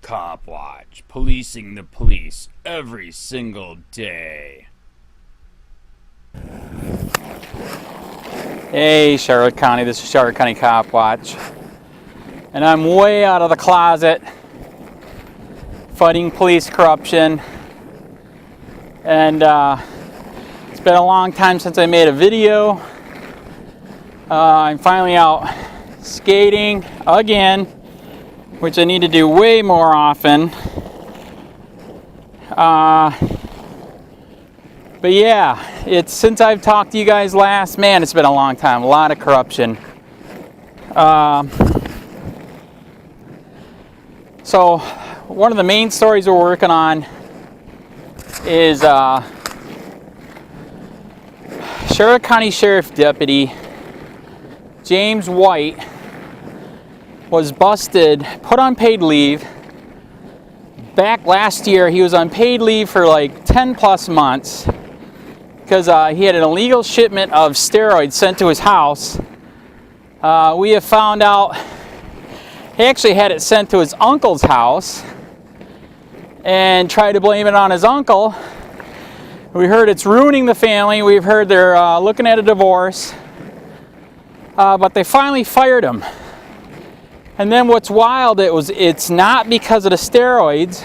Copwatch, policing the police every single day. Hey Charlotte County, this is Charlotte County Copwatch, and I'm way out of the closet fighting police corruption, and it's been a long time since I made a video. I'm finally out skating again, which I need to do way more often. But yeah, it's since I've talked to you guys last, man, it's been a long time. A lot of corruption. So one of the main stories we're working on is Charlotte County Sheriff Deputy James White was busted, put on paid leave. Back last year, he was on paid leave for like 10 plus months because he had an illegal shipment of steroids sent to his house. We have found out he actually had it sent to his uncle's house and tried to blame it on his uncle. We heard it's ruining the family. We've heard they're looking at a divorce. But they finally fired him. And then what's wild, it's not because of the steroids.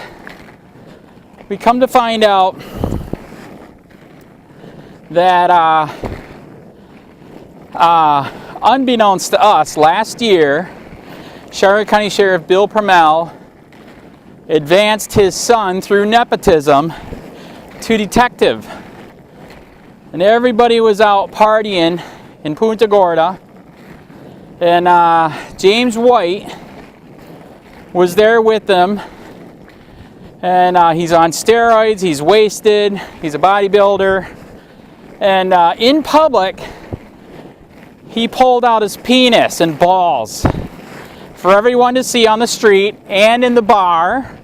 We come to find out that unbeknownst to us, last year, Charlotte County Sheriff Bill Prummell advanced his son through nepotism to detective. And everybody was out partying in Punta Gorda. And James White was there with them. And he's on steroids, he's wasted, he's a bodybuilder. And in public, he pulled out his penis and balls for everyone to see on the street and in the bar.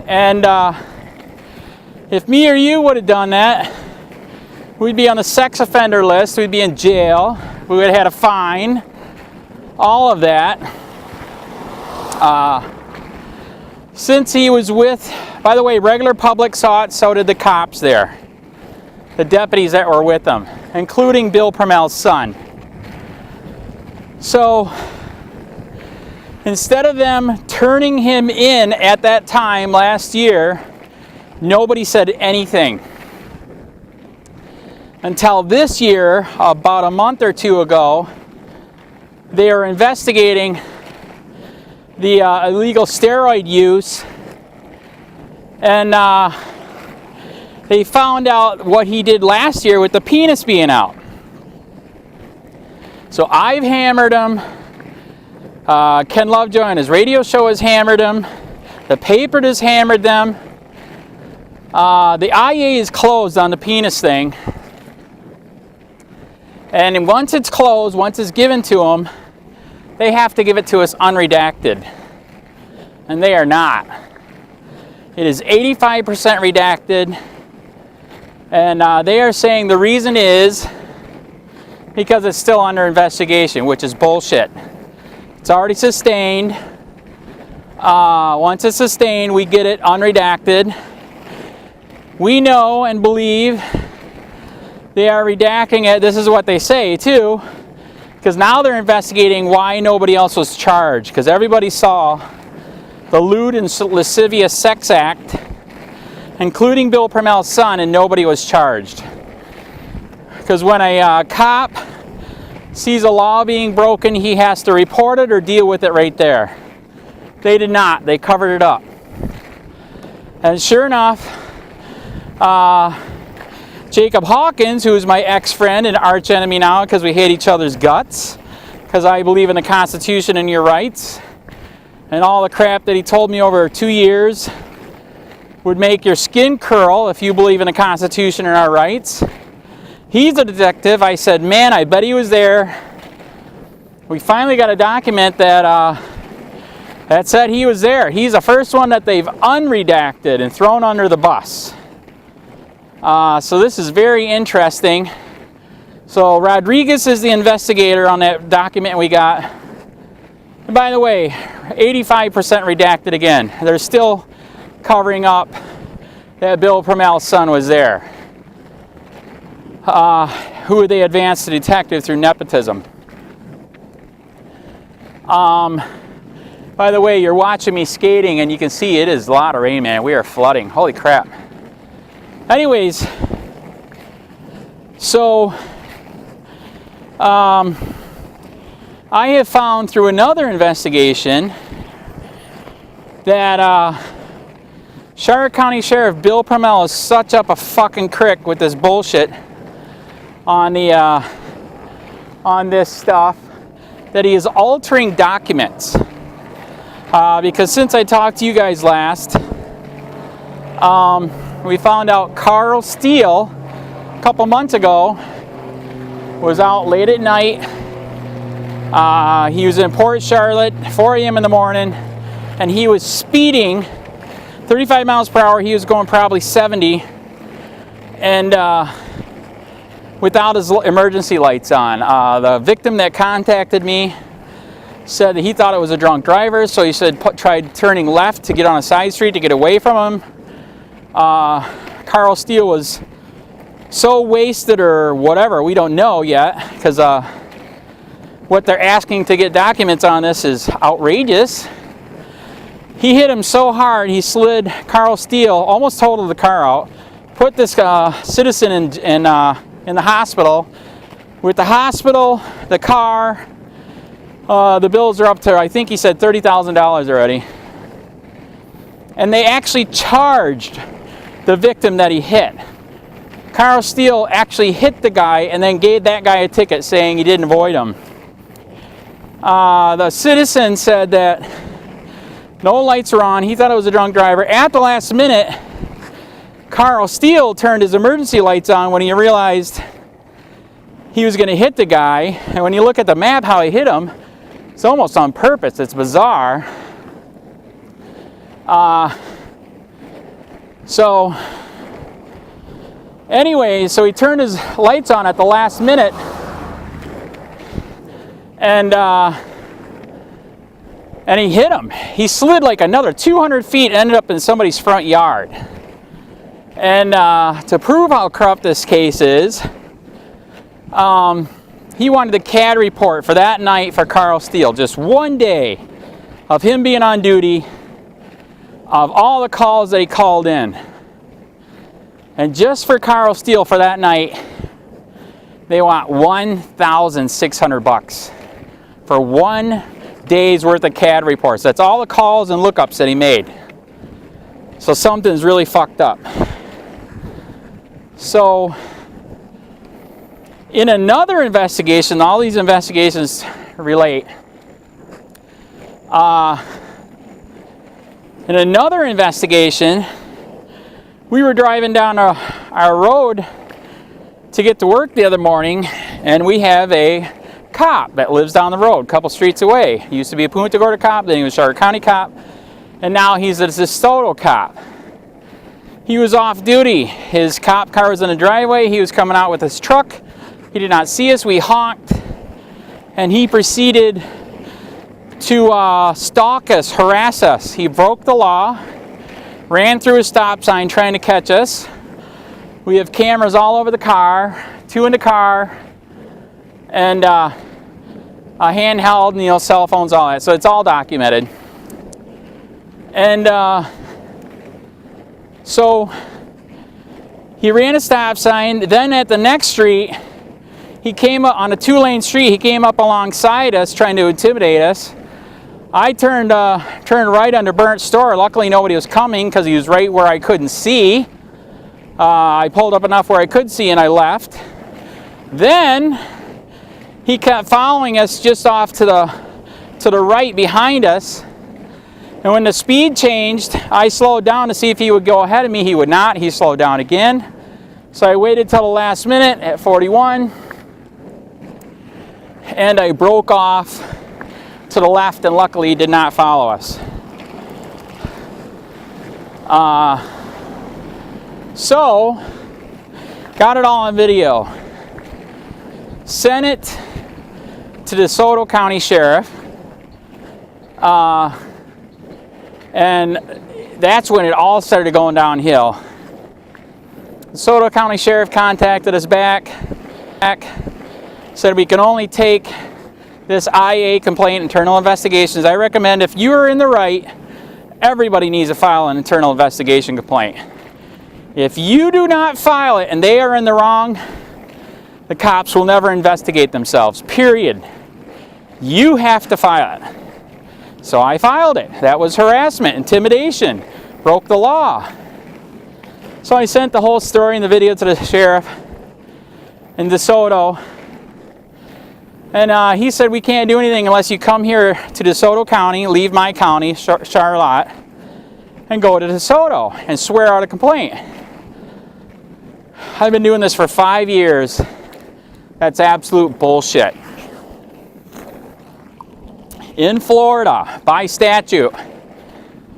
And if me or you would have done that, we'd be on the sex offender list, we'd be in jail, we would have had a fine, all of that. Since he was with, by the way, regular public saw it, so did the cops there. The deputies that were with him, including Bill Prummell's son. So, instead of them turning him in at that time last year, nobody said anything. Until this year, about a month or two ago, they are investigating the illegal steroid use, and they found out what he did last year with the penis being out. So I've hammered him. Ken Lovejoy on his radio show has hammered him. The paper has hammered them. The IA is closed on the penis thing. And once it's closed, once it's given to them, they have to give it to us unredacted. And they are not. It is 85% redacted. And they are saying the reason is because it's still under investigation, which is bullshit. It's already sustained. Once it's sustained, we get it unredacted. We know and believe they are redacting it. This is what they say too, because now they're investigating why nobody else was charged, because everybody saw the lewd and lascivious sex act, including Bill Prummell's son, and nobody was charged. Because when a cop sees a law being broken, he has to report it or deal with it right there. They did not. They covered it up. And sure enough, Jacob Hawkins, who is my ex-friend and arch enemy now because we hate each other's guts, because I believe in the Constitution and your rights, and all the crap that he told me over 2 years would make your skin curl if you believe in the Constitution and our rights. He's a detective. I said, man, I bet he was there. We finally got a document that said he was there. He's the first one that they've unredacted and thrown under the bus. So this is very interesting. So Rodriguez is the investigator on that document we got. And by the way, 85% redacted again. They're still covering up that Bill Prummell's son was there. Who they advanced to detective through nepotism. By the way, you're watching me skating and you can see it is a lot of rain, man. We are flooding. Holy crap. Anyways, so I have found through another investigation that Charlotte County Sheriff Bill Prummell is such up a fucking crick with this bullshit on the on this stuff that he is altering documents. Because since I talked to you guys last, we found out Carl Steele a couple months ago was out late at night. He was in Port Charlotte, 4 a.m. in the morning, and he was speeding 35 miles per hour. He was going probably 70, and without his emergency lights on. The victim that contacted me said that he thought it was a drunk driver, so he said tried turning left to get on a side street to get away from him. Carl Steele was so wasted or whatever, we don't know yet, because what they're asking to get documents on this is outrageous. He hit him so hard he slid Carl Steele, almost totaled the car out, put this citizen in the hospital. With the hospital, the car, the bills are up to, I think he said $30,000 already. And they actually charged the victim that he hit. Carl Steele actually hit the guy and then gave that guy a ticket saying he didn't avoid him. The citizen said that no lights were on. He thought it was a drunk driver. At the last minute, Carl Steele turned his emergency lights on when he realized he was going to hit the guy. And when you look at the map how he hit him, it's almost on purpose. It's bizarre. So anyway, so he turned his lights on at the last minute, and he hit him. He slid like another 200 feet, ended up in somebody's front yard. And to prove how corrupt this case is, he wanted the CAD report for that night for Carl Steele. Just 1 day of him being on duty, of all the calls that he called in. And just for Carl Steele for that night, they want $1,600 for 1 day's worth of CAD reports. That's all the calls and lookups that he made. So something's really fucked up. So in another investigation, all these investigations relate. In another investigation, we were driving down our road to get to work the other morning, and we have a cop that lives down the road, a couple streets away. He used to be a Punta Gorda cop, then he was a Charlotte County cop, and now he's a DeSoto cop. He was off duty. His cop car was in the driveway. He was coming out with his truck. He did not see us. We honked, and he proceeded to stalk us, harass us. He broke the law, ran through a stop sign trying to catch us. We have cameras all over the car, 2 in the car, and a handheld, cell phones, all that. So it's all documented. And so he ran a stop sign. Then at the next street, he came up on a 2-lane street. He came up alongside us trying to intimidate us. I turned right under Burnt Store. Luckily nobody was coming because he was right where I couldn't see. I pulled up enough where I could see and I left. Then he kept following us just off to the right behind us. And when the speed changed, I slowed down to see if he would go ahead of me. He would not. He slowed down again. So I waited till the last minute at 41. And I broke off to the left, and luckily he did not follow us. So, got it all on video. Sent it to the DeSoto County Sheriff. And that's when it all started going downhill. The DeSoto County Sheriff contacted us back, said we can only take this IA complaint, internal investigations. I recommend, if you are in the right, everybody needs to file an internal investigation complaint. If you do not file it and they are in the wrong, the cops will never investigate themselves, period. You have to file it. So I filed it. That was harassment, intimidation, broke the law. So I sent the whole story and the video to the sheriff in DeSoto. And he said, we can't do anything unless you come here to DeSoto County, leave my county, Charlotte, and go to DeSoto and swear out a complaint. I've been doing this for 5 years. That's absolute bullshit. In Florida, by statute,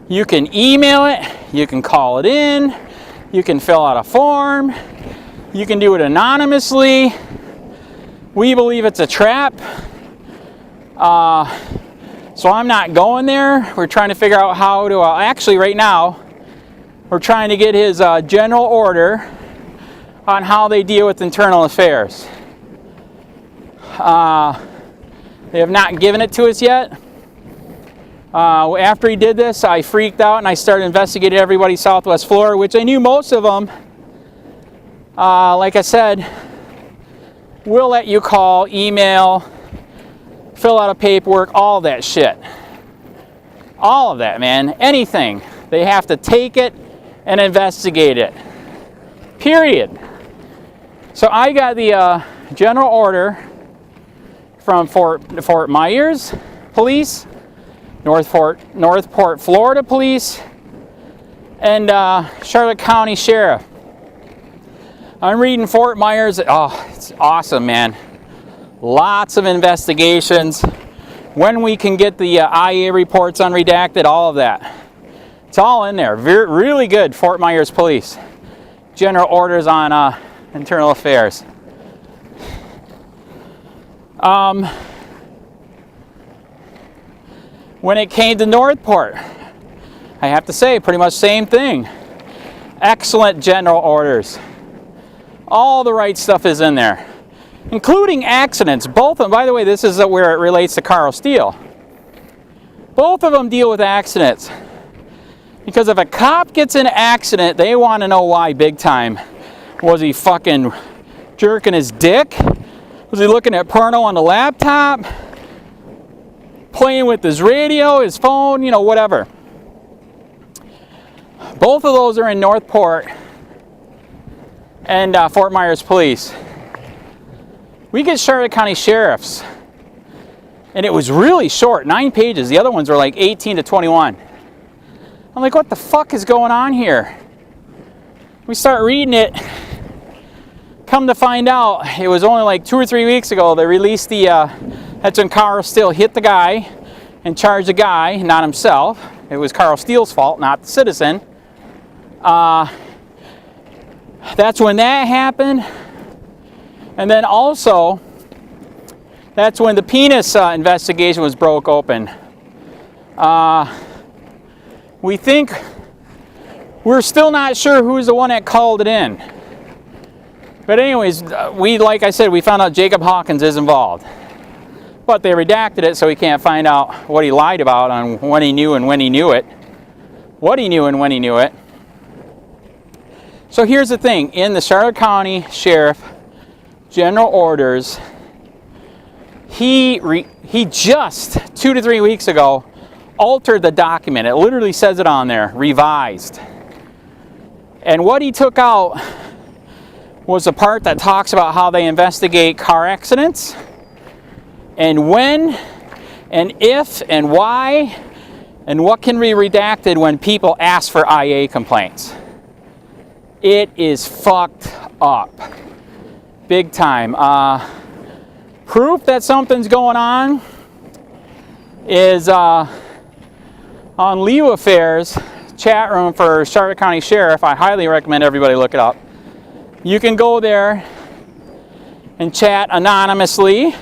you can email it, you can call it in, you can fill out a form, you can do it anonymously. We believe it's a trap. So I'm not going there. We're trying to figure out how to, actually right now, we're trying to get his general order on how they deal with internal affairs. They have not given it to us yet. After he did this, I freaked out and I started investigating everybody Southwest Florida, which I knew most of them. Like I said, we'll let you call, email, fill out a paperwork, all that shit. All of that, man. Anything. They have to take it and investigate it. Period. So I got the general order from Fort Myers Police, Northport, Florida Police, and Charlotte County Sheriff. I'm reading Fort Myers. Oh, it's awesome, man. Lots of investigations. When we can get the IA reports unredacted, all of that. It's all in there. Really good, Fort Myers Police. General orders on internal affairs. When it came to Northport, I have to say, pretty much same thing. Excellent general orders. All the right stuff is in there, including accidents. Both of them, by the way, this is where it relates to Carl Steele. Both of them deal with accidents. Because if a cop gets in an accident, they want to know why big time. Was he fucking jerking his dick? Was he looking at porno on the laptop? Playing with his radio, his phone, you know, whatever. Both of those are in Northport and Fort Myers Police. We get Charlotte County Sheriffs, and it was really short, 9 pages. The other ones were like 18 to 21. I'm like, what the fuck is going on here? We start reading it. Come to find out, it was only like 2 or 3 weeks ago they released the, that's when Carl Steele hit the guy and charged the guy, not himself. It was Carl Steele's fault, not the citizen. That's when that happened. And then also, that's when the penis investigation was broke open. We think, we're still not sure who's the one that called it in. But anyways, like I said, we found out Jacob Hawkins is involved. But they redacted it so we can't find out what he lied about on when he knew and when he knew it. What he knew and when he knew it. So here's the thing. In the Charlotte County Sheriff General Orders, he just 2 to 3 weeks ago altered the document. It literally says it on there, revised. And what he took out was the part that talks about how they investigate car accidents and when and if and why and what can be redacted when people ask for IA complaints. It is fucked up. Big time. Proof that something's going on is on LEOAFFAIRS chat room for Charlotte County Sheriff. I highly recommend everybody look it up. You can go there and chat anonymously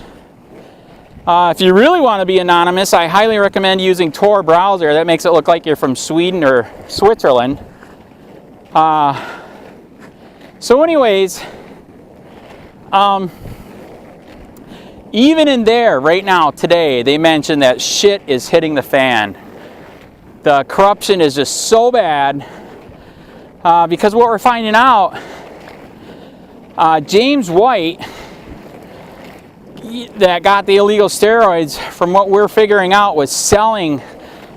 If you really want to be anonymous, I highly recommend using Tor browser. That makes it look like you're from Sweden or Switzerland. So anyways, even in there right now today, they mentioned that shit is hitting the fan. The corruption is just so bad because what we're finding out, James White, that got the illegal steroids, from what we're figuring out, was selling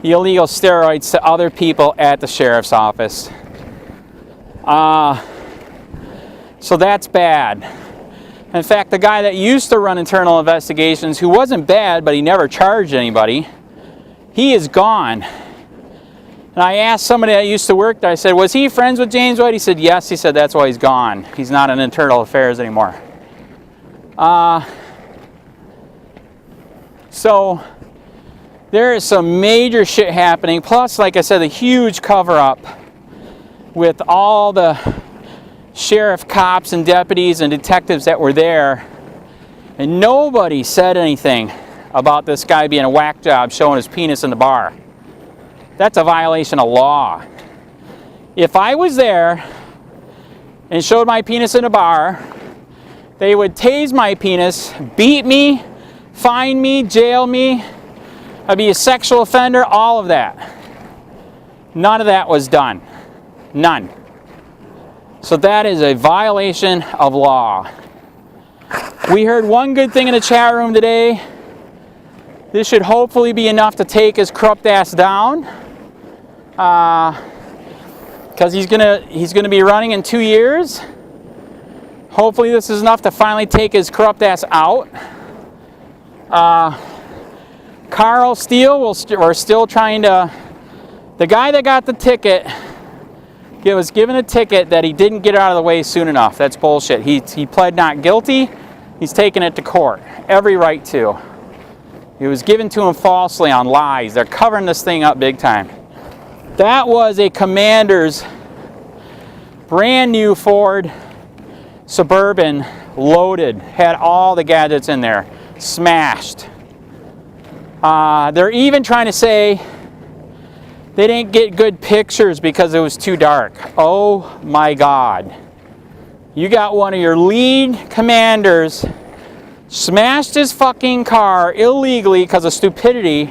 the illegal steroids to other people at the sheriff's office. So that's bad. In fact, the guy that used to run internal investigations, who wasn't bad, but he never charged anybody, he is gone. And I asked somebody that used to work there, I said, was he friends with James White? He said, yes. He said, that's why he's gone. He's not in internal affairs anymore. So there is some major shit happening. Plus, like I said, a huge cover-up with all the sheriff cops and deputies and detectives that were there. And nobody said anything about this guy being a whack job showing his penis in the bar. That's a violation of law. If I was there and showed my penis in a bar, they would tase my penis, beat me, fine me, jail me. I'd be a sexual offender, all of that. None of that was done. None. So that is a violation of law. We heard one good thing in the chat room today. This should hopefully be enough to take his corrupt ass down. Because he's gonna be running in 2 years. Hopefully this is enough to finally take his corrupt ass out. Carl Steele, we're still trying to. The guy that got the ticket was given a ticket that he didn't get out of the way soon enough. That's bullshit. He pled not guilty. He's taking it to court. Every right to. It was given to him falsely on lies. They're covering this thing up big time. That was a Commander's brand new Ford Suburban, loaded, had all the gadgets in there, smashed. They're even trying to say they didn't get good pictures because it was too dark. Oh my God. You got one of your lead commanders smashed his fucking car illegally because of stupidity,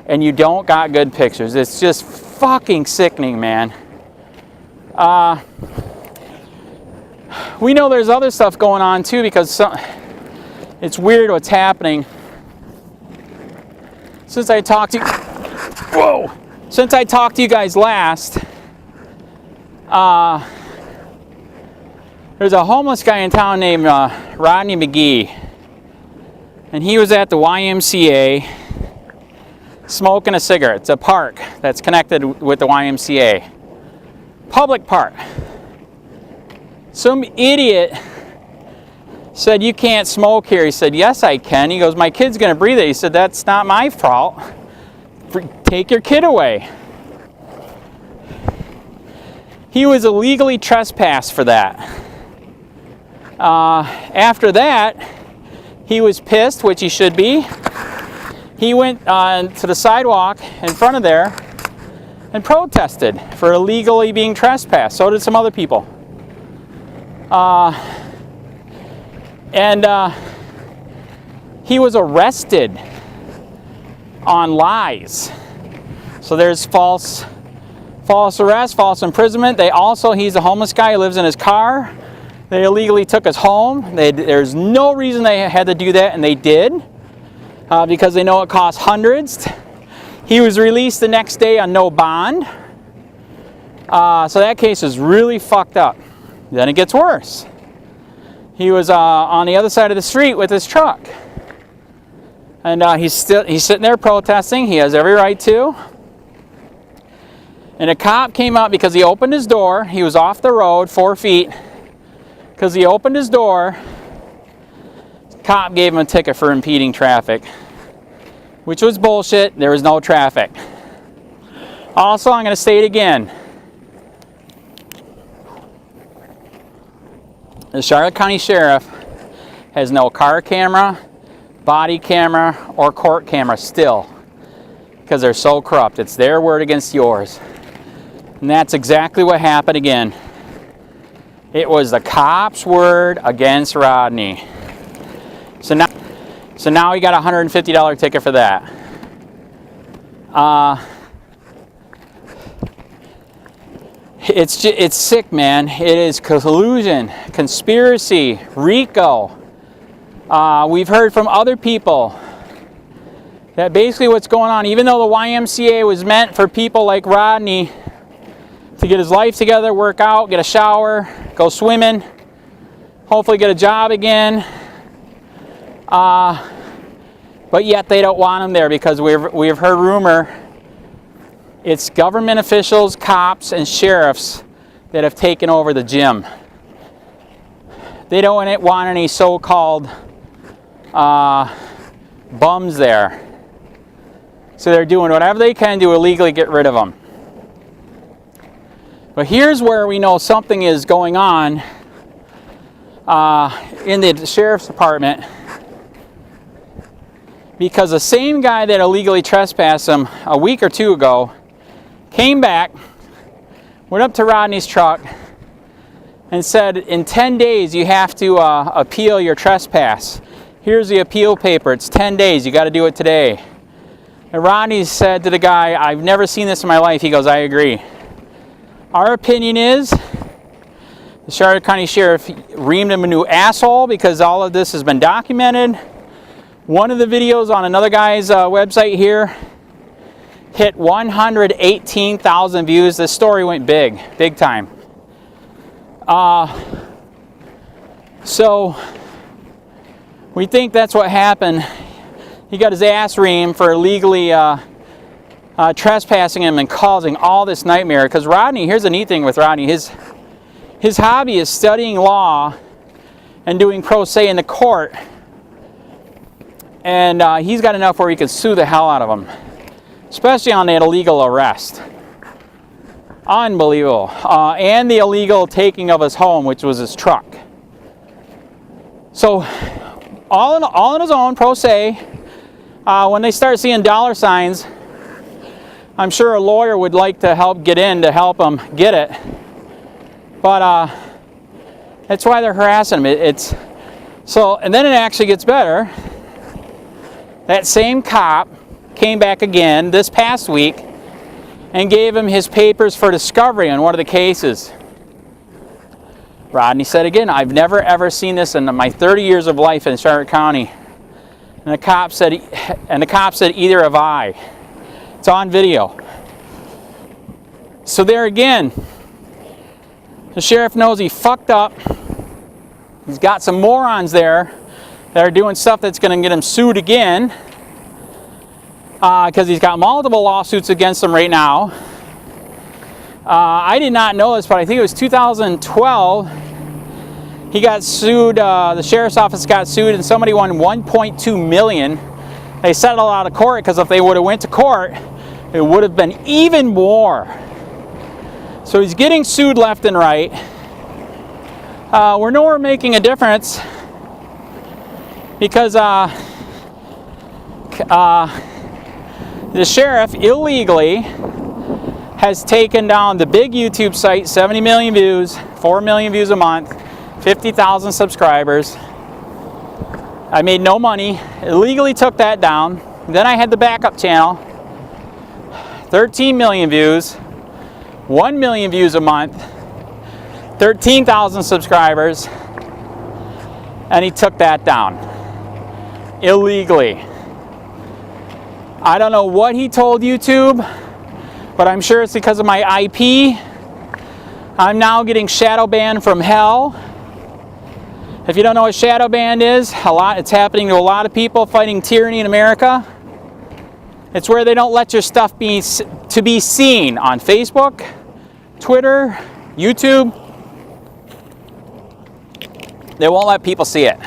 and you don't got good pictures. It's just fucking sickening, man. We know there's other stuff going on too, because it's weird what's happening. Since I talked to you, since I talked to you guys last, there's a homeless guy in town named Rodney McGee, and he was at the YMCA smoking a cigarette. It's a park that's connected with the YMCA. Public park. Some idiot said, you can't smoke here. He said, yes, I can. He goes, my kid's going to breathe it. He said, that's not my fault. Take your kid away. He was illegally trespassed for that. After that, he was pissed, which he should be. He went to the sidewalk in front of there and protested for illegally being trespassed. So did some other people. He was arrested on lies. So there's false arrest, false imprisonment. He's a homeless guy who lives in his car. They illegally took us home. There's no reason they had to do that, and they did, because they know it costs hundreds. He was released the next day on no bond. So that case is really fucked up. Then it gets worse. He was on the other side of the street with his truck. And he's sitting there protesting. He has every right to. And a cop came up because he opened his door. He was off the road 4 feet. Because he opened his door. Cop gave him a ticket for impeding traffic, which was bullshit. There was no traffic. Also, I'm going to say it again. The Charlotte County Sheriff has no car camera, body camera or court camera still, because they're so corrupt. It's their word against yours. And that's exactly what happened again. It was the cop's word against Rodney. So now he got a $150 ticket for that. It's sick, man. It is collusion, conspiracy, RICO. We've heard from other people that basically what's going on, even though the YMCA was meant for people like Rodney to get his life together, work out, get a shower, go swimming, hopefully get a job again, but yet they don't want him there because we've heard rumor it's government officials, cops, and sheriffs that have taken over the gym. They don't want any so-called bums there. So they're doing whatever they can to illegally get rid of them. But here's where we know something is going on in the sheriff's department, because the same guy that illegally trespassed him a week or two ago came back, went up to Rodney's truck, and said, in 10 days you have to appeal your trespass. Here's the appeal paper. It's 10 days. You got to do it today. And Rodney said to the guy, I've never seen this in my life. He goes, I agree. Our opinion is the Charlotte County Sheriff reamed him a new asshole because all of this has been documented. One of the videos on another guy's website here hit 118,000 views. This story went big time. So we think that's what happened. He got his ass reamed for illegally trespassing him and causing all this nightmare. Because Rodney, here's the neat thing with Rodney, his hobby is studying law and doing pro se in the court. And he's got enough where he could sue the hell out of him, especially on that illegal arrest. Unbelievable. And the illegal taking of his home, which was his truck. So all on his own, pro se. When they start seeing dollar signs, I'm sure a lawyer would like to help get in to help him get it. But that's why they're harassing him. And then it actually gets better. That same cop came back again this past week and gave him his papers for discovery on one of the cases. Rodney said again, I've never ever seen this in my 30 years of life in Charlotte County. And the cop said, either have I. It's on video. So there again, the sheriff knows he fucked up. He's got some morons there that are doing stuff that's going to get him sued again, because he's got multiple lawsuits against him right now. I did not know this, but I think it was 2012. He got sued, the sheriff's office got sued, and somebody won $1.2 million. They settled out of court because if they would have went to court, it would have been even more. So he's getting sued left and right. We're nowhere making a difference because the sheriff illegally has taken down the big YouTube site, 70 million views, 4 million views a month, 50,000 subscribers. I made no money, illegally took that down. Then I had the backup channel, 13 million views, 1 million views a month, 13,000 subscribers, and he took that down illegally. I don't know what he told YouTube, but I'm sure it's because of my IP. I'm now getting shadow banned from hell. If you don't know what shadow ban is, it's happening to a lot of people fighting tyranny in America. It's where they don't let your stuff be seen on Facebook, Twitter, YouTube. They won't let people see it.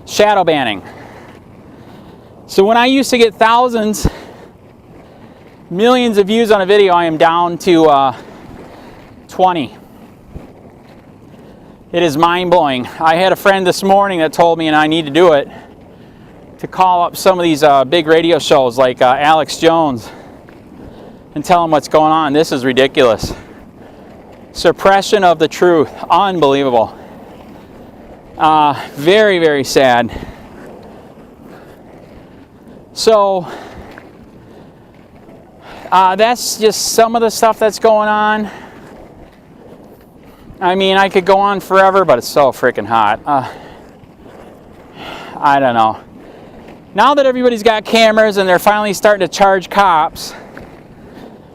Shadow banning. So when I used to get thousands, millions of views on a video, I am down to 20. It is mind-blowing. I had a friend this morning that told me, and I need to do it, to call up some of these big radio shows like Alex Jones and tell them what's going on. This is ridiculous. Suppression of the truth. Unbelievable. Very, very sad. So, that's just some of the stuff that's going on. I mean, I could go on forever, but it's so freaking hot. I don't know. Now that everybody's got cameras and they're finally starting to charge cops,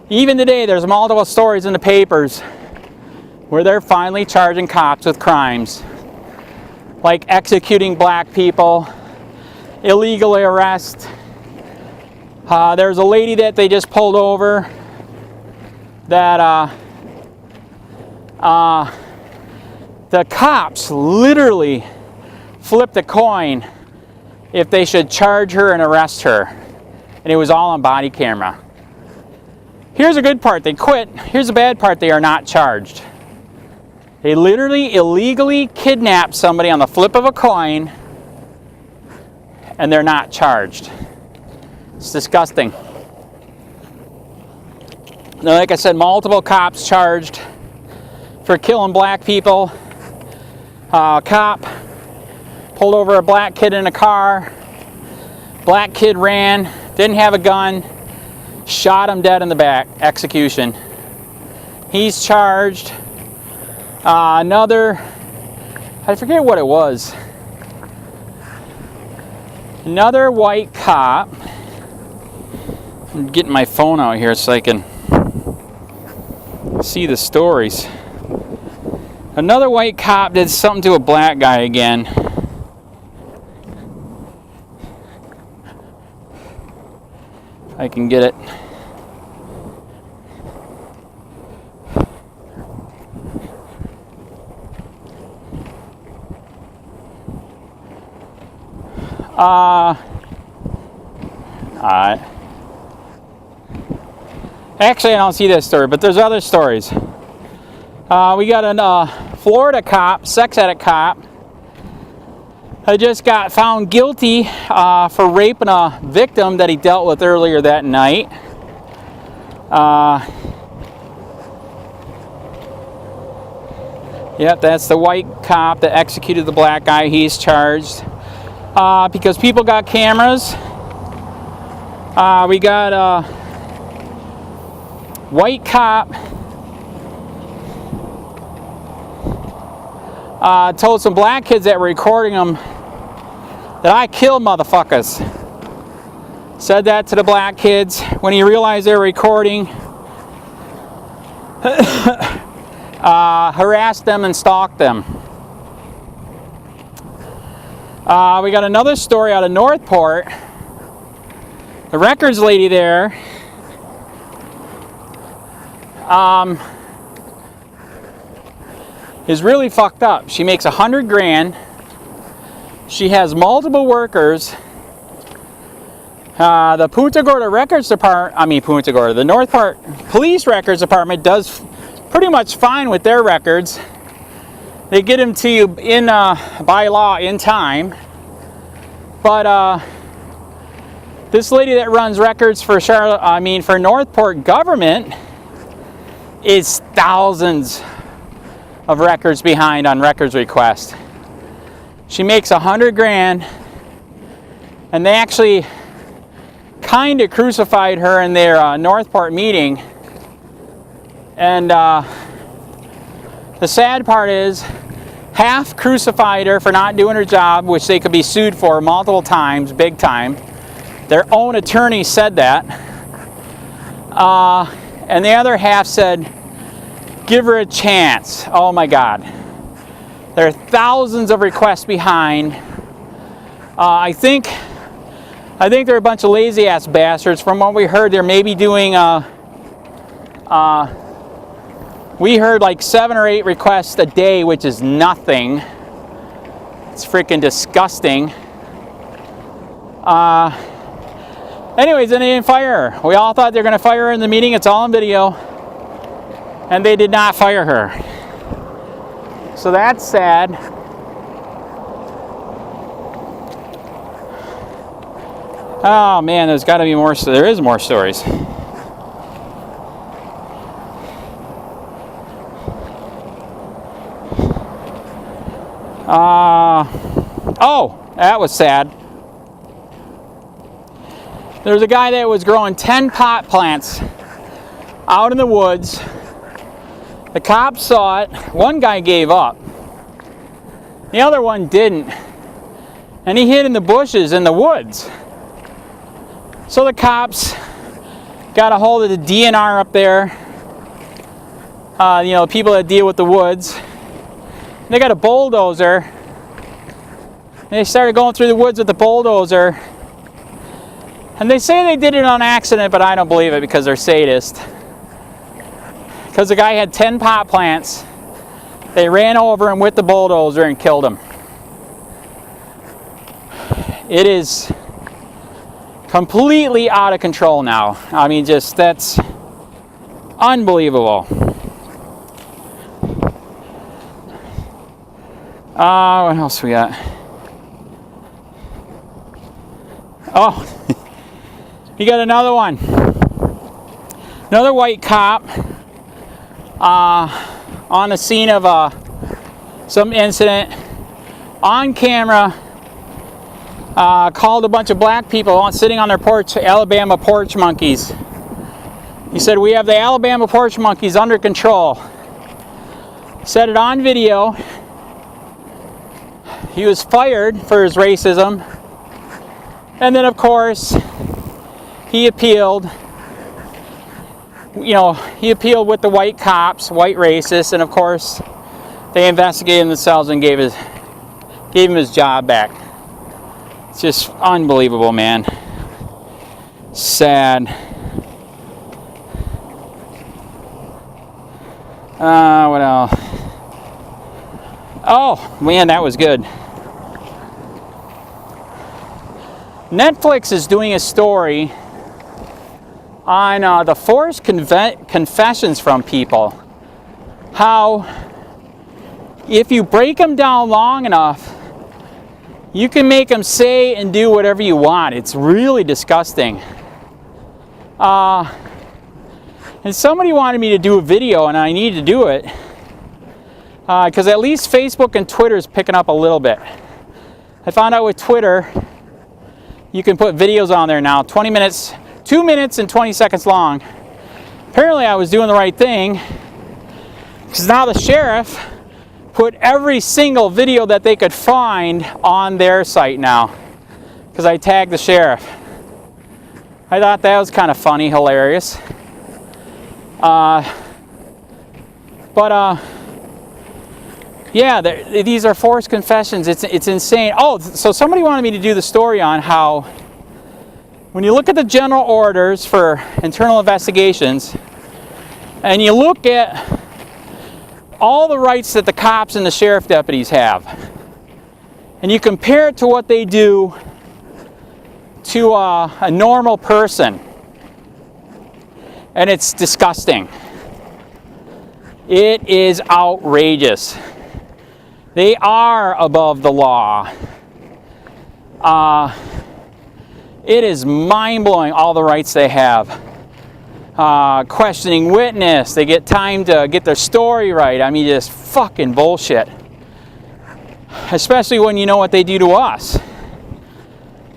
even today there's multiple stories in the papers where they're finally charging cops with crimes. Like executing black people, illegal arrest. There's a lady that they just pulled over that the cops literally flipped a coin if they should charge her and arrest her. And it was all on body camera. Here's a good part, they quit. Here's the bad part, they are not charged. They literally illegally kidnapped somebody on the flip of a coin and they're not charged. It's disgusting. Now, like I said, multiple cops charged for killing black people. Cop pulled over a black kid in a car. Black kid ran, didn't have a gun, shot him dead in the back. Execution. He's charged. Another, I forget what it was. Another white cop. I'm getting my phone out here so I can see the stories. Another white cop did something to a black guy again. If I can get it. Alright. Actually, I don't see this story, but there's other stories. We got a Florida cop, sex addict cop, who just got found guilty for raping a victim that he dealt with earlier that night. Yep, that's the white cop that executed the black guy. He's charged. Because people got cameras. We got a white cop told some black kids that were recording him that I killed motherfuckers. Said that to the black kids. When he realized they were recording, harassed them and stalked them. We got another story out of Northport. The records lady there is really fucked up. She makes $100 grand. She has multiple workers. The Punta Gorda Records Department, the Northport Police Records Department does pretty much fine with their records. They get them to you in by law in time. But this lady that runs records for for Northport government is thousands of records behind on records request. She makes $100 grand, and they actually kind of crucified her in their Northport meeting. And the sad part is, half crucified her for not doing her job, which they could be sued for multiple times, big time. Their own attorney said that. And the other half said, give her a chance. Oh my God. There are thousands of requests behind. I think they're a bunch of lazy ass bastards. From what we heard, they're maybe doing we heard like 7 or 8 requests a day, which is nothing. It's freaking disgusting. Anyways, then they didn't fire her. We all thought they were going to fire her in the meeting. It's all on video. And they did not fire her. So that's sad. Oh man, there's got to be more. There is more stories. Oh, that was sad. There's a guy that was growing 10 pot plants out in the woods. The cops saw it. One guy gave up. The other one didn't. And he hid in the bushes in the woods. So the cops got a hold of the DNR up there. You know, people that deal with the woods. They got a bulldozer. They started going through the woods with the bulldozer. And they say they did it on accident, but I don't believe it because they're sadists. Because the guy had 10 pot plants. They ran over him with the bulldozer and killed him. It is completely out of control now. I mean, just, that's unbelievable. What else we got? Oh, you got another one. Another white cop on the scene of some incident, on camera, called a bunch of black people sitting on their porch, Alabama porch monkeys. He said, "We have the Alabama porch monkeys under control." Said it on video. He was fired for his racism. And then, of course, he appealed. You know, he appealed with the white cops, white racists, and of course, they investigated themselves and gave him his job back. It's just unbelievable, man. Sad. What else? Oh, man, that was good. Netflix is doing a story on the forced confessions from people. How if you break them down long enough, you can make them say and do whatever you want. It's really disgusting. And somebody wanted me to do a video, and I need to do it. Because at least Facebook and Twitter is picking up a little bit. I found out with Twitter, you can put videos on there now, 20 minutes, 2 minutes and 20 seconds long. Apparently I was doing the right thing, because now the sheriff put every single video that they could find on their site now, because I tagged the sheriff. I thought that was kind of funny, hilarious. Yeah, these are forced confessions. It's insane. Oh, so somebody wanted me to do the story on how when you look at the general orders for internal investigations and you look at all the rights that the cops and the sheriff deputies have, and you compare it to what they do to a normal person, and it's disgusting. It is outrageous. They are above the law. It is mind-blowing, all the rights they have. Questioning witness, they get time to get their story right. I mean, just fucking bullshit. Especially when you know what they do to us.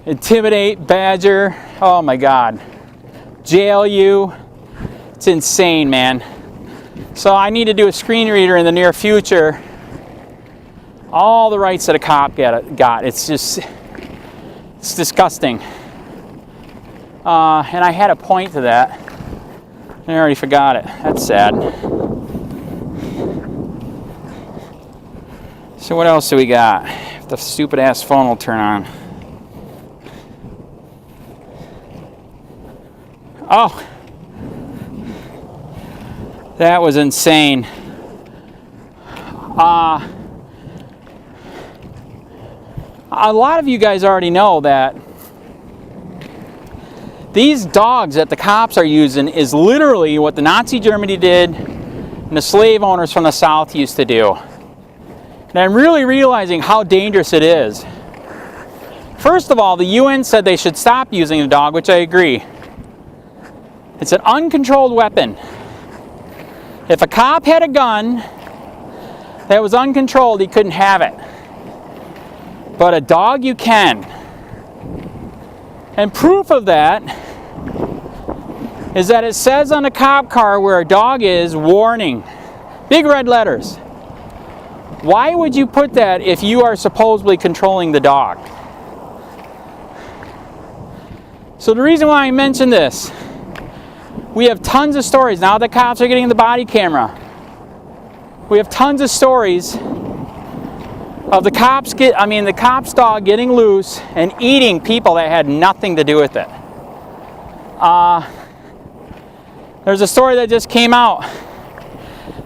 Intimidate, badger, oh my God. Jail you. It's insane, man. So I need to do a screen reader in the near future. All the rights that a cop got. It's just, it's disgusting. And I had a point to that. I already forgot it. That's sad. So what else do we got? If the stupid ass phone will turn on. Oh, that was insane. A lot of you guys already know that these dogs that the cops are using is literally what the Nazi Germany did and the slave owners from the South used to do. And I'm really realizing how dangerous it is. First of all, the UN said they should stop using the dog, which I agree. It's an uncontrolled weapon. If a cop had a gun that was uncontrolled, he couldn't have it. But a dog you can. And proof of that is that it says on the cop car where a dog is, warning. Big red letters. Why would you put that if you are supposedly controlling the dog? So the reason why I mention this, we have tons of stories. Now the cops are getting the body camera. We have tons of stories of the cop's dog getting loose and eating people that had nothing to do with it. There's a story that just came out.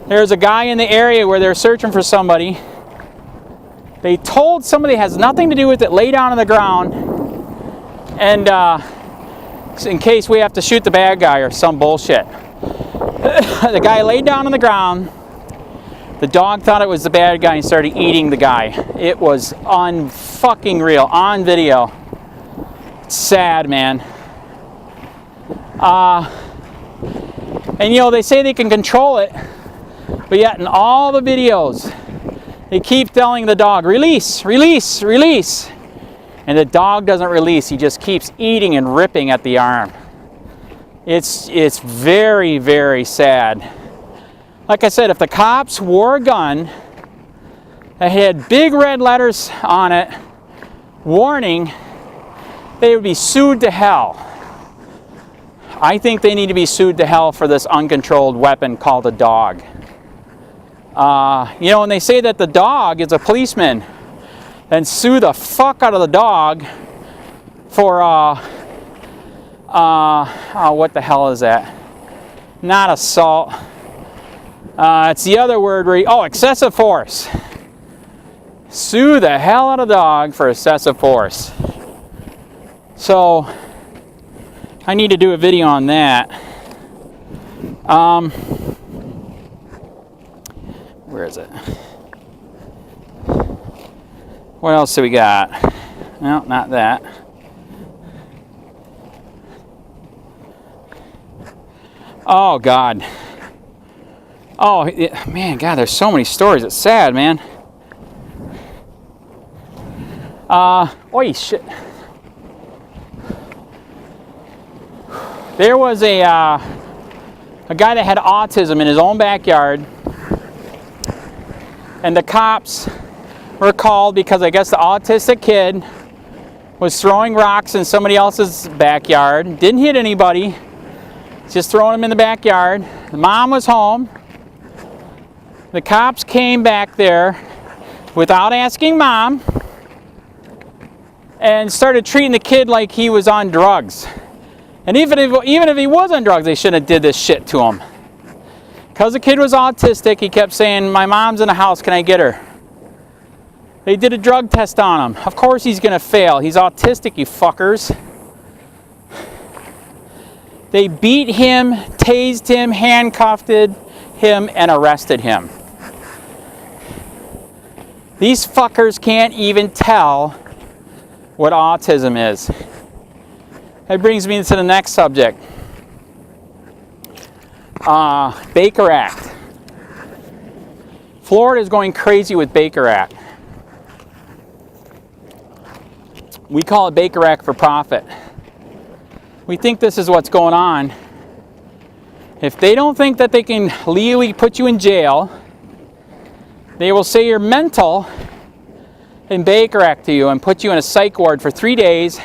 There's a guy in the area where they're searching for somebody. They told somebody that has nothing to do with it, lay down on the ground, and in case we have to shoot the bad guy or some bullshit. The guy laid down on the ground. The dog thought it was the bad guy and started eating the guy. It was unfucking real, on video. It's sad, man. And you know, they say they can control it, but yet in all the videos, they keep telling the dog, release, release, release. And the dog doesn't release, he just keeps eating and ripping at the arm. It's very, very sad. Like I said, if the cops wore a gun that had big red letters on it, warning, they would be sued to hell. I think they need to be sued to hell for this uncontrolled weapon called a dog. You know, when they say that the dog is a policeman, then sue the fuck out of the dog for, what the hell is that? Not assault. It's the other word where excessive force. Sue the hell out of the dog for excessive force. So, I need to do a video on that. Where is it? What else do we got? No, not that. Oh, God. Oh, man, God, there's so many stories. It's sad, man. Oi, shit. There was a guy that had autism in his own backyard, and the cops were called because I guess the autistic kid was throwing rocks in somebody else's backyard. Didn't hit anybody, just throwing them in the backyard. The mom was home. The cops came back there without asking mom and started treating the kid like he was on drugs. And even if he was on drugs, they shouldn't have did this shit to him. Because the kid was autistic, he kept saying, my mom's in the house, can I get her? They did a drug test on him. Of course he's going to fail. He's autistic, you fuckers. They beat him, tased him, handcuffed him, and arrested him. These fuckers can't even tell what autism is. That brings me to the next subject. Baker Act. Florida is going crazy with Baker Act. We call it Baker Act for profit. We think this is what's going on. If they don't think that they can legally put you in jail, they will say you're mental and Baker Act to you and put you in a psych ward for 3 days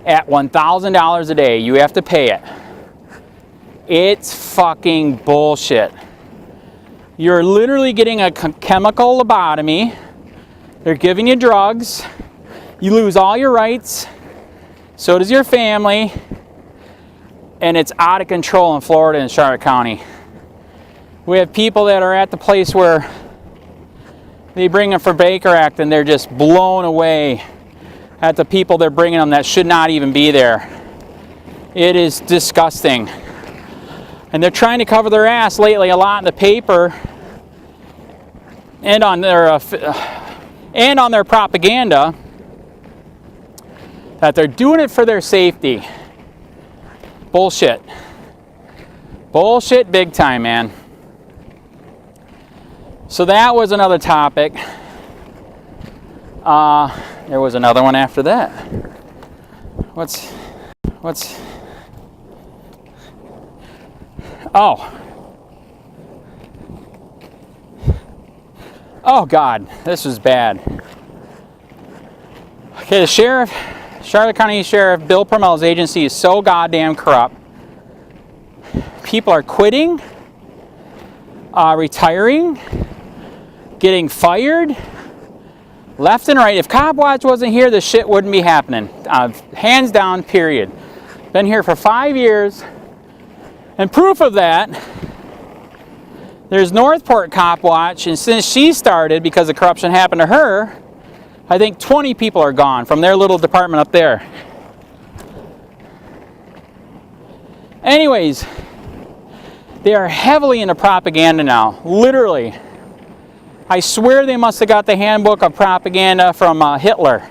at $1,000 a day. You have to pay it. It's fucking bullshit. You're literally getting a chemical lobotomy. They're giving you drugs. You lose all your rights. So does your family. And it's out of control in Florida and Charlotte County. We have people that are at the place where they bring them for Baker Act and they're just blown away at the people they're bringing them that should not even be there. It is disgusting. And they're trying to cover their ass lately a lot in the paper and on their propaganda that they're doing it for their safety. Bullshit. Bullshit big time, man. So that was another topic. There was another one after that. What's, oh God, this was bad. Okay, the sheriff, Charlotte County Sheriff Bill Prummell's agency is so goddamn corrupt. People are quitting, retiring, getting fired, left and right. If Copwatch wasn't here, this shit wouldn't be happening. Hands down, period. Been here for 5 years. And proof of that, there's Northport Copwatch, and since she started, because the corruption happened to her, I think 20 people are gone from their little department up there. Anyways, they are heavily into propaganda now, literally. I swear they must have got the handbook of propaganda from Hitler.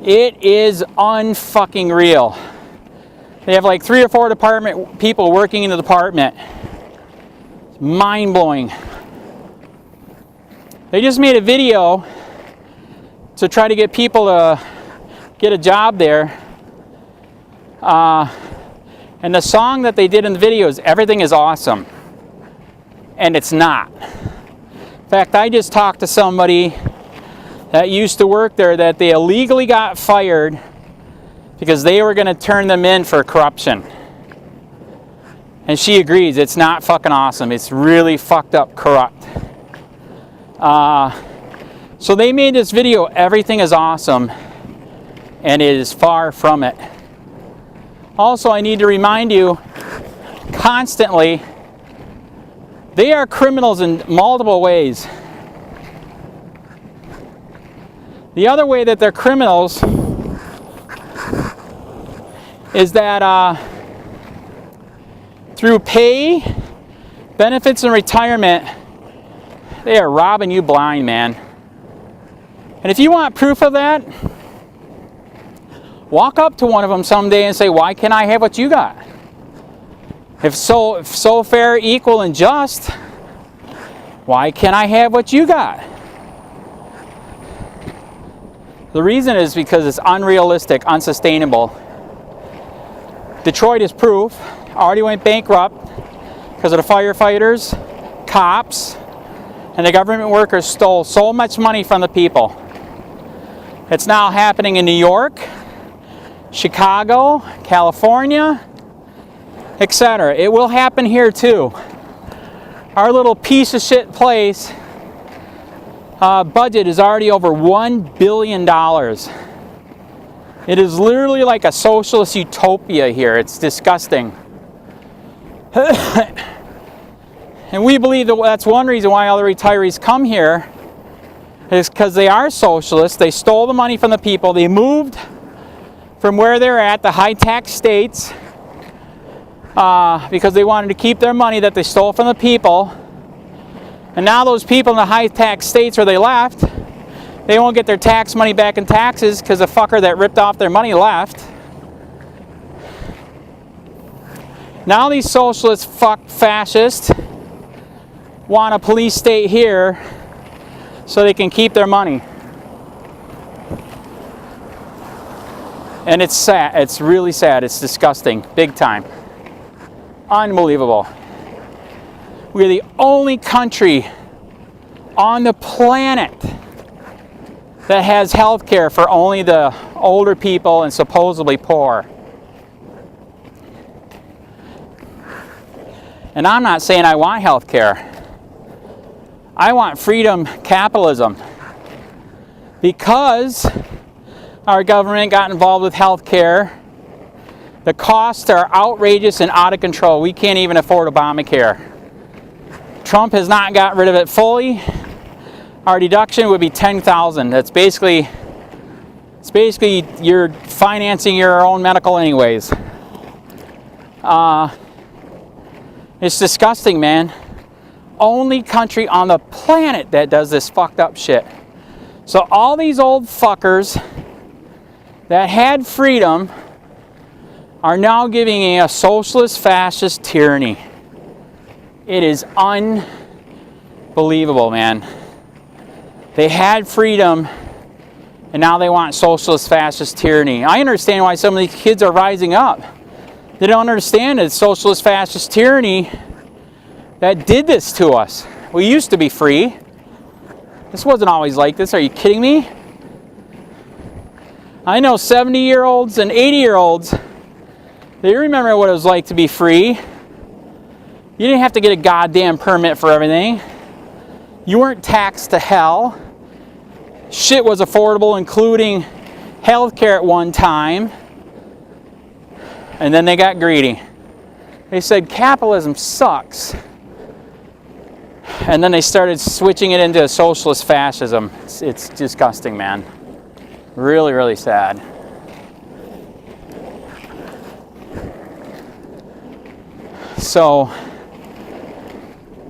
It is unfucking real. They have like 3 or 4 department people working in the department. It's mind-blowing. They just made a video to try to get people to get a job there. And the song that they did in the video is "Everything is Awesome." And it's not. In fact, I just talked to somebody that used to work there that they illegally got fired because they were going to turn them in for corruption. And she agrees, it's not fucking awesome. It's really fucked up corrupt. So they made this video, "Everything is Awesome," and it is far from it. Also, I need to remind you constantly, they are criminals in multiple ways. The other way that they're criminals is that through pay, benefits, and retirement, they are robbing you blind, man. And if you want proof of that, walk up to one of them someday and say, "Why can't I have what you got? If so fair, equal, and just, why can't I have what you got?" The reason is because it's unrealistic, unsustainable. Detroit is proof. Already went bankrupt because of the firefighters, cops, and the government workers stole so much money from the people. It's now happening in New York, Chicago, California, etc. It will happen here too. Our little piece of shit place budget is already over $1 billion. It is literally like a socialist utopia here. It's disgusting. And we believe that that's one reason why all the retirees come here, is because they are socialists. They stole the money from the people. They moved from where they're at, the high tax states, because they wanted to keep their money that they stole from the people. And now those people in the high tax states where they left, they won't get their tax money back in taxes because the fucker that ripped off their money left. Now these socialist fascists want a police state here so they can keep their money. And it's sad. It's really sad. It's disgusting. Big time. Unbelievable. We're the only country on the planet that has health care for only the older people and supposedly poor. And I'm not saying I want health care. I want freedom capitalism. Because our government got involved with health care, the costs are outrageous and out of control. We can't even afford Obamacare. Trump has not got rid of it fully. Our deduction would be $10,000. That's basically, you're financing your own medical anyways. It's disgusting, man. Only country on the planet that does this fucked up shit. So all these old fuckers that had freedom are now giving a socialist fascist tyranny. It is unbelievable, man. They had freedom and now they want socialist fascist tyranny. I understand why some of these kids are rising up. They don't understand it's socialist fascist tyranny that did this to us. We used to be free. This wasn't always like this. Are you kidding me? I know 70-year-olds and 80-year-olds, they remember what it was like to be free. You didn't have to get a goddamn permit for everything. You weren't taxed to hell. Shit was affordable, including healthcare at one time. And then they got greedy. They said capitalism sucks. And then they started switching it into socialist fascism. It's disgusting, man. Really, really sad. So,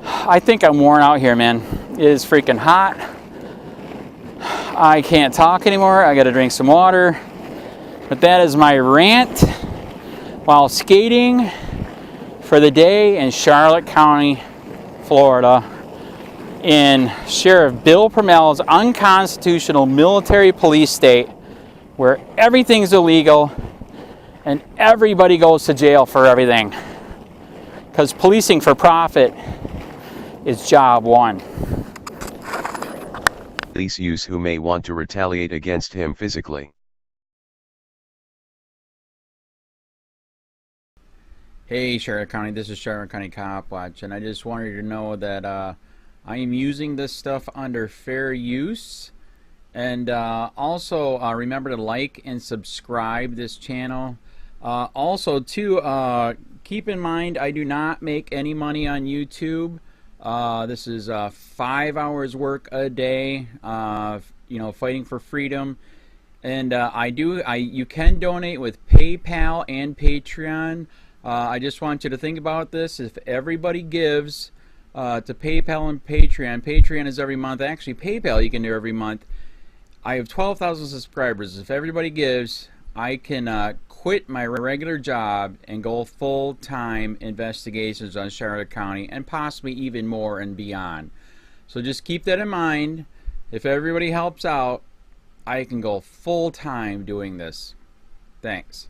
I think I'm worn out here, man. It is freaking hot. I can't talk anymore. I gotta drink some water. But that is my rant while skating for the day in Charlotte County, Florida, in Sheriff Bill Prummell's unconstitutional military police state where everything's illegal and everybody goes to jail for everything. Because policing for profit is job one. Police use who may want to retaliate against him physically. Hey Charlotte County, this is Charlotte County Copwatch, and I just wanted you to know that I am using this stuff under fair use. And also remember to like and subscribe this channel. Also too, keep in mind I do not make any money on YouTube. This is 5 hours work a day, you know, fighting for freedom. And you can donate with PayPal and Patreon. I just want you to think about this. If everybody gives to PayPal and Patreon, Patreon is every month. Actually, PayPal you can do every month. I have 12,000 subscribers. If everybody gives, I can quit my regular job and go full-time investigations on Charlotte County and possibly even more and beyond. So just keep that in mind. If everybody helps out, I can go full-time doing this. Thanks.